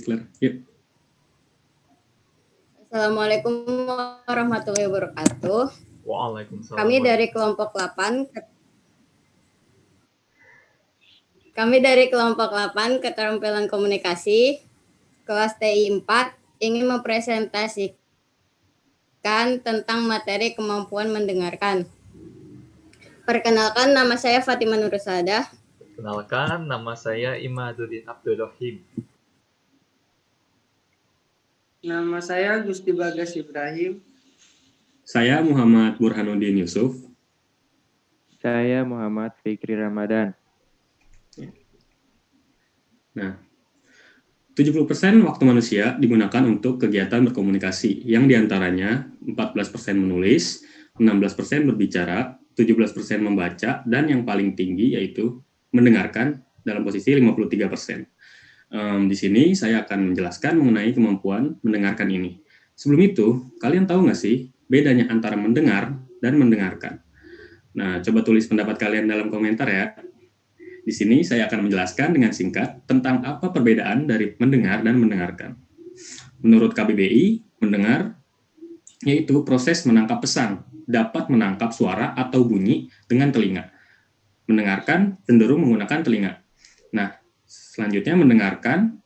declare. Yuk. Assalamualaikum warahmatullahi wabarakatuh. Waalaikumsalam. Kami dari kelompok 8 keterampilan komunikasi kelas TI 4 ingin mempresentasikan tentang materi kemampuan mendengarkan. Perkenalkan, nama saya Fatimah Nursadah. Perkenalkan, nama saya Imaduddin Abdul Rahim. Nama saya Gusti Bagas Ibrahim. Saya Muhammad Burhanuddin Yusuf. Saya Muhammad Fikri Ramadan. Nah, 70% waktu manusia digunakan untuk kegiatan berkomunikasi, yang diantaranya 14% menulis, 16% berbicara, 17% membaca, dan yang paling tinggi yaitu mendengarkan dalam posisi 53%. Di sini saya akan menjelaskan mengenai kemampuan mendengarkan ini. Sebelum itu, kalian tahu nggak sih bedanya antara mendengar dan mendengarkan? Nah, coba tulis pendapat kalian dalam komentar ya. Di sini saya akan menjelaskan dengan singkat tentang apa perbedaan dari mendengar dan mendengarkan. Menurut KBBI, mendengar yaitu proses menangkap pesan, dapat menangkap suara atau bunyi dengan telinga. Mendengarkan cenderung menggunakan telinga. Nah, selanjutnya mendengarkan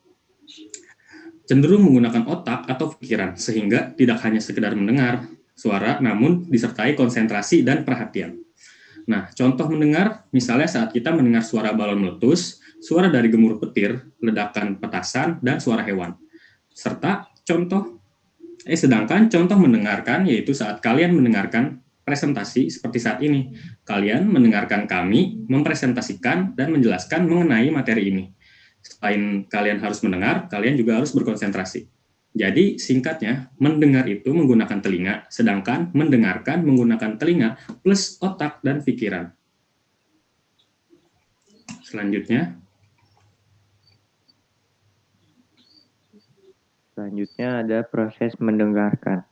cenderung menggunakan otak atau pikiran, sehingga tidak hanya sekedar mendengar suara, namun disertai konsentrasi dan perhatian. Nah, contoh mendengar, misalnya saat kita mendengar suara balon meletus, suara dari gemuruh petir, ledakan petasan, dan suara hewan. Sedangkan contoh mendengarkan yaitu saat kalian mendengarkan presentasi seperti saat ini. Kalian mendengarkan kami mempresentasikan dan menjelaskan mengenai materi ini. Selain kalian harus mendengar, kalian juga harus berkonsentrasi. Jadi singkatnya, mendengar itu menggunakan telinga, sedangkan mendengarkan menggunakan telinga plus otak dan pikiran. Selanjutnya ada proses mendengarkan.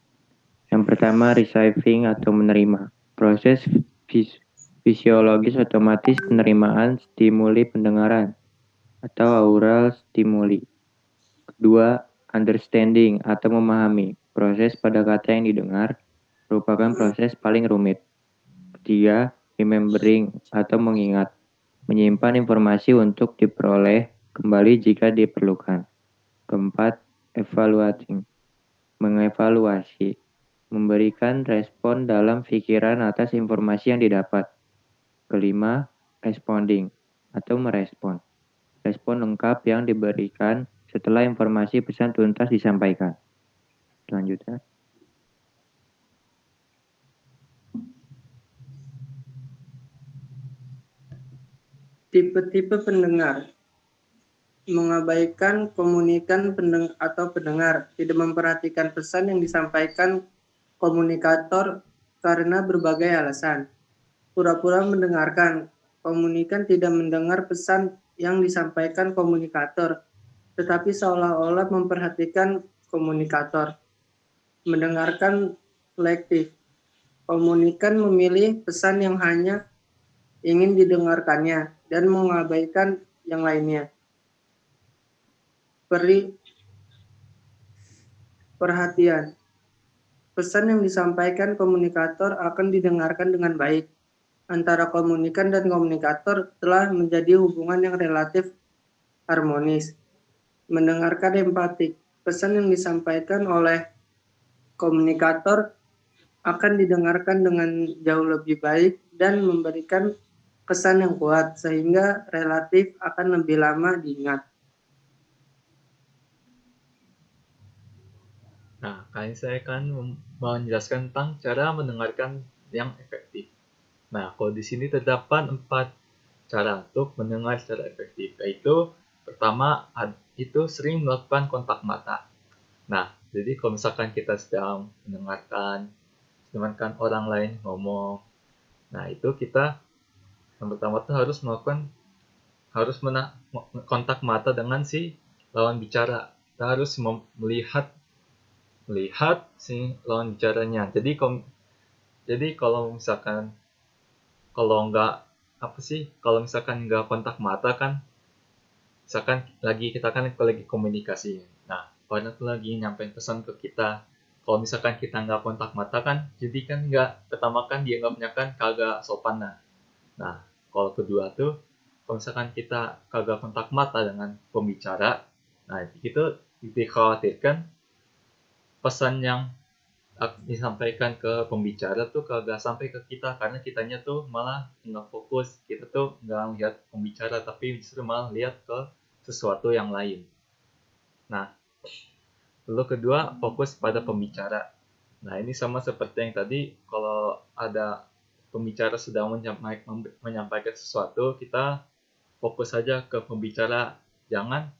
Yang pertama, receiving atau menerima. Proses fisiologis otomatis penerimaan stimuli pendengaran atau aural stimuli. Kedua, understanding atau memahami. Proses pada kata yang didengar merupakan proses paling rumit. Ketiga, remembering atau mengingat. Menyimpan informasi untuk diperoleh kembali jika diperlukan. Keempat, evaluating. Mengevaluasi. Memberikan respon dalam pikiran atas informasi yang didapat. Kelima, responding atau merespon. Respon lengkap yang diberikan setelah informasi pesan tuntas disampaikan. Selanjutnya. Tipe-tipe pendengar. Mengabaikan komunikan pendengar, tidak memperhatikan pesan yang disampaikan komunikator karena berbagai alasan. Pura-pura mendengarkan. Komunikan tidak mendengar pesan yang disampaikan komunikator, tetapi seolah-olah memperhatikan komunikator. Mendengarkan selektif. Komunikan memilih pesan yang hanya ingin didengarkannya dan mengabaikan yang lainnya. Perhatian. Pesan yang disampaikan komunikator akan didengarkan dengan baik. Antara komunikan dan komunikator telah menjadi hubungan yang relatif harmonis. Mendengarkan empatik. Pesan yang disampaikan oleh komunikator akan didengarkan dengan jauh lebih baik dan memberikan kesan yang kuat, sehingga relatif akan lebih lama diingat. Nah, kali saya akan menjelaskan tentang cara mendengarkan yang efektif. Nah, kalau di sini terdapat 4 cara untuk mendengar secara efektif, yaitu pertama itu sering melakukan kontak mata. Nah, jadi kalau misalkan kita sedang mendengarkan orang lain ngomong, nah itu kita yang pertama tuh harus kontak mata dengan si lawan bicara. Kita harus melihat si lawan bicaranya. Jadi kalau misalkan nggak kontak mata kan misalkan kita lagi komunikasi. Nah, partner tuh lagi nyampein pesan ke kita. Kalau misalkan kita nggak kontak mata kan, jadi kan pertama kan dia nggak kan kagak sopan. Nah, kalau kedua tuh, kalau misalkan kita kagak kontak mata dengan pembicara, nah itu dikhawatirkan pesan yang disampaikan ke pembicara tuh kagak sampai ke kita, karena kitanya tuh malah nggak fokus, kita tuh nggak lihat pembicara tapi justru malah lihat ke sesuatu yang lain. Nah, lalu kedua, fokus pada pembicara. Nah, ini sama seperti yang tadi, kalau ada pembicara sedang menyampaikan sesuatu, kita fokus saja ke pembicara, jangan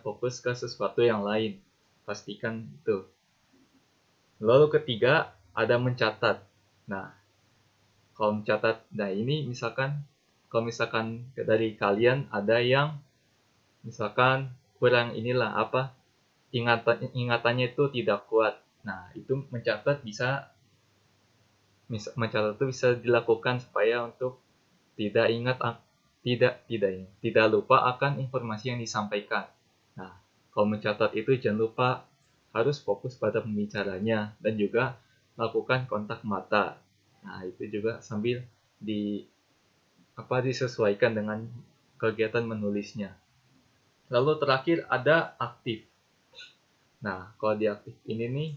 fokus ke sesuatu yang lain, pastikan itu. Lalu ketiga, ada mencatat. Nah, kalau mencatat, ini kalau misalkan dari kalian ada yang misalkan kurang ingatannya itu tidak kuat. Nah, itu mencatat itu bisa dilakukan supaya untuk tidak lupa akan informasi yang disampaikan. Nah, kalau mencatat itu jangan lupa harus fokus pada pembicaranya dan juga lakukan kontak mata. Nah, itu juga sambil disesuaikan dengan kegiatan menulisnya. Lalu terakhir ada aktif. Nah, kalau di aktif ini nih,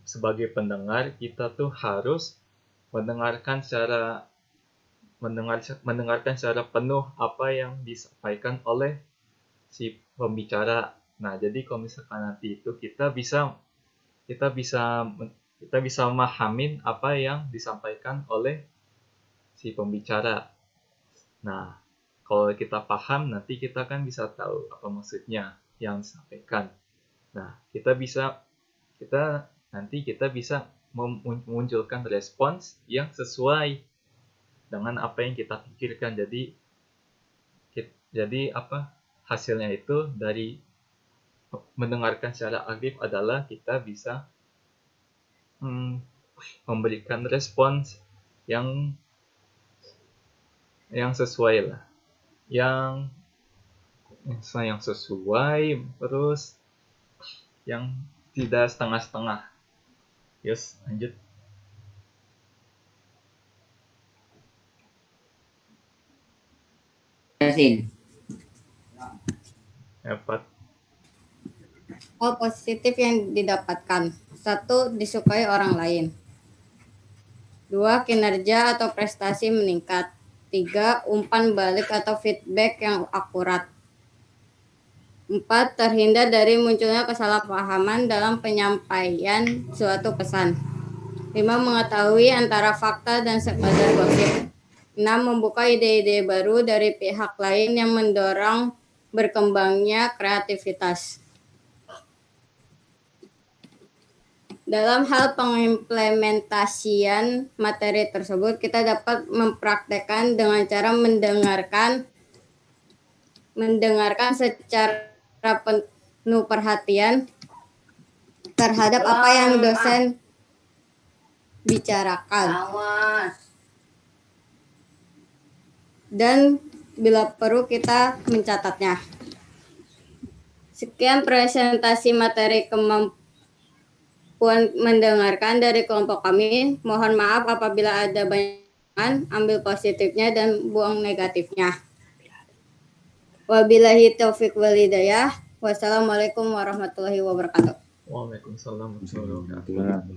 sebagai pendengar kita tuh harus mendengarkan secara penuh apa yang disampaikan oleh si pembicara. Nah, jadi kalau misalkan nanti itu kita bisa memahamin apa yang disampaikan oleh si pembicara. Nah, kalau kita paham, nanti kita kan bisa tahu apa maksudnya yang disampaikan. Nah, kita bisa memunculkan respons yang sesuai dengan apa yang kita pikirkan. Jadi hasilnya itu dari mendengarkan secara aktif adalah kita bisa memberikan respons yang sesuai lah, yang sesuai, terus yang tidak setengah-setengah. Yes, lanjut. Dapat. Hal positif yang didapatkan. 1. Disukai orang lain. 2. Kinerja atau prestasi meningkat. 3. Umpan balik atau feedback yang akurat. 4. Terhindar dari munculnya kesalahpahaman dalam penyampaian suatu pesan. 5. Mengetahui antara fakta dan sekadar gosip. 6. Membuka ide-ide baru dari pihak lain yang mendorong berkembangnya kreativitas. Dalam hal pengimplementasian materi tersebut, kita dapat mempraktekkan dengan cara mendengarkan secara penuh perhatian terhadap apa yang dosen bicarakan. Dan bila perlu kita mencatatnya. Sekian presentasi materi kemampuan mendengarkan dari kelompok kami. Mohon maaf apabila ada banyak, ambil positifnya dan buang negatifnya. Wabillahi taufiq wal hidayah. Wassalamualaikum warahmatullahi wabarakatuh. Waalaikumsalam warahmatullahi wabarakatuh.